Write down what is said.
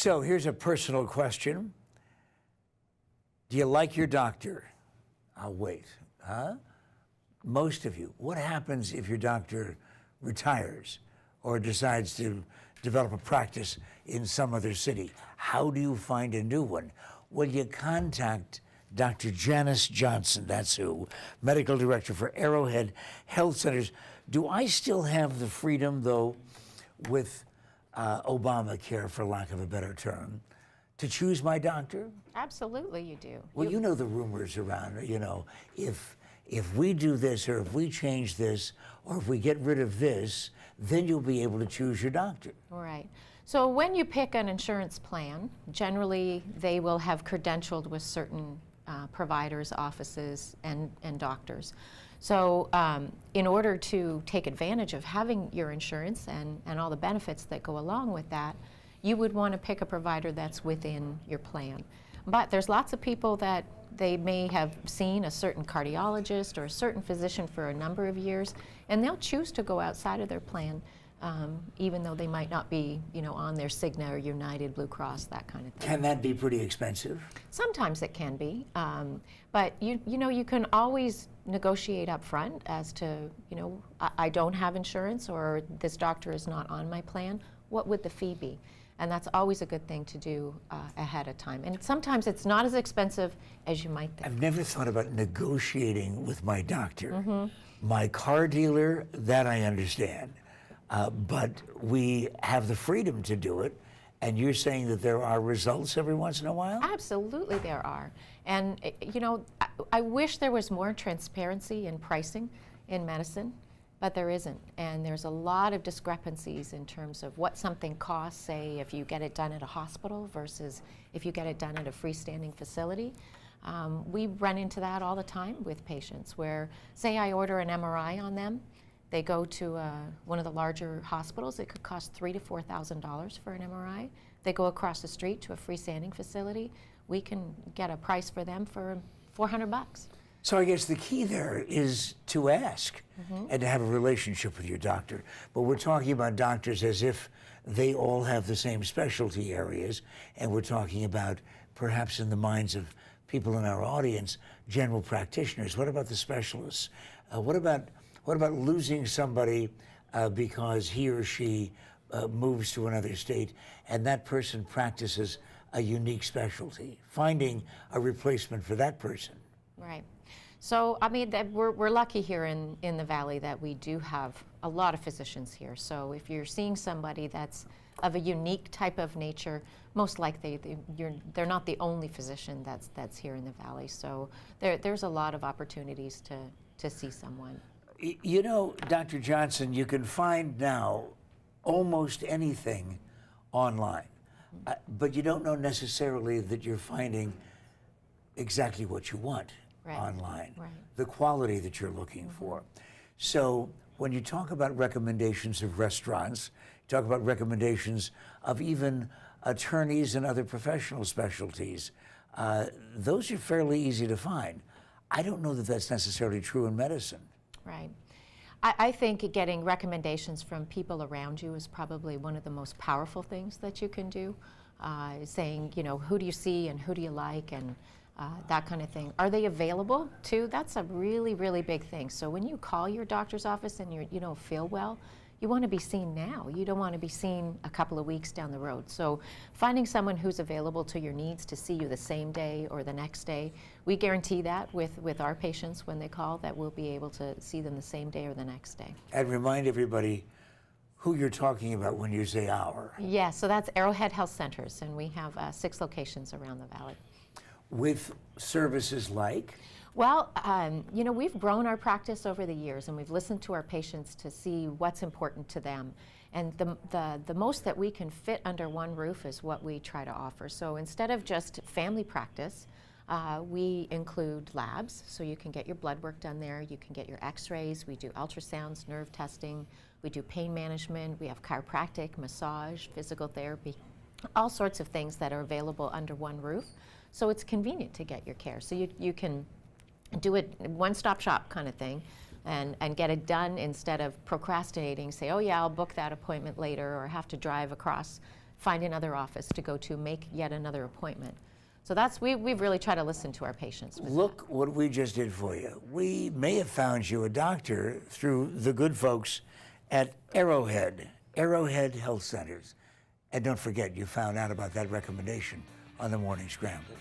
So here's a personal question. Do you like your doctor? I'll wait. Huh? Most of you. What happens if your doctor retires or decides to develop a practice in some other city? How do you find a new one? Well, you contact Dr. Janice Johnston, that's who, Medical Director for Arrowhead Health Centers. Do I still have the freedom, though, with Obamacare, for lack of a better term, to choose my doctor? Absolutely you do. Well, you know the rumors around, you know, if we do this, or if we change this, or if we get rid of this, then you'll be able to choose your doctor. Right. So when you pick an insurance plan, generally they will have credentialed with certain providers, offices, and doctors. So in order to take advantage of having your insurance and all the benefits that go along with that, you would want to pick a provider that's within your plan. But there's lots of people that they may have seen a certain cardiologist or a certain physician for a number of years, and they'll choose to go outside of their plan, even though they might not be, you know, on their Cigna or United, Blue Cross, that kind of thing. Can that be pretty expensive? Sometimes it can be, but you know, you can always negotiate up front as to, you know, I don't have insurance, or this doctor is not on my plan. What would the fee be? And that's always a good thing to do ahead of time. And sometimes it's not as expensive as you might think. I've never thought about negotiating with my doctor. My car dealer, that I understand. But we have the freedom to do it. And you're saying that there are results every once in a while? Absolutely there are. And, you know, I wish there was more transparency in pricing in medicine, but there isn't. And there's a lot of discrepancies in terms of what something costs, say, if you get it done at a hospital versus if you get it done at a freestanding facility. We run into that all the time with patients where, say I order an MRI on them, they go to one of the larger hospitals, it could cost $3,000 to $4,000 for an MRI. They go across the street to a freestanding facility, we can get a price for them for $400. So I guess the key there is to ask and to have a relationship with your doctor. But we're talking about doctors as if they all have the same specialty areas, and we're talking about, perhaps in the minds of people in our audience, general practitioners. What about the specialists? What about losing somebody because he or she moves to another state and that person practices a unique specialty? Finding a replacement for that person. Right. So, I mean, we're lucky here in the Valley that we do have a lot of physicians here. So if you're seeing somebody that's of a unique type of nature, most likely they're not the only physician that's here in the Valley. So there's a lot of opportunities to see someone. You know, Dr. Johnston, you can find now almost anything online, but you don't know necessarily that you're finding exactly what you want online, the quality that you're looking for. So when you talk about recommendations of restaurants, you talk about recommendations of even attorneys and other professional specialties, those are fairly easy to find. I don't know that that's necessarily true in medicine. Right. I think getting recommendations from people around you is probably one of the most powerful things that you can do. Saying, you know, who do you see and who do you like, and that kind of thing. Are they available too? That's a really, really big thing. So when you call your doctor's office and you don't feel well, you want to be seen now. You don't want to be seen a couple of weeks down the road. So finding someone who's available to your needs to see you the same day or the next day, we guarantee that with our patients when they call, that we'll be able to see them the same day or the next day. And remind everybody who you're talking about when you say our. Yeah, so that's Arrowhead Health Centers, and we have 6 locations around the Valley. With services like? Well, you know, we've grown our practice over the years, and we've listened to our patients to see what's important to them. And the most that we can fit under one roof is what we try to offer. So instead of just family practice, we include labs, so you can get your blood work done there, you can get your x-rays, we do ultrasounds, nerve testing, we do pain management, we have chiropractic, massage, physical therapy, all sorts of things that are available under one roof. So it's convenient to get your care. So you can do it one-stop shop kind of thing and get it done instead of procrastinating, say, oh yeah, I'll book that appointment later, or have to drive across find another office to go to, make yet another appointment. So that's, we've really tried to listen to our patients with Look what we just did for you. We may have found you a doctor through the good folks at Arrowhead Health Centers. And don't forget, you found out about that recommendation on the Morning Scramble.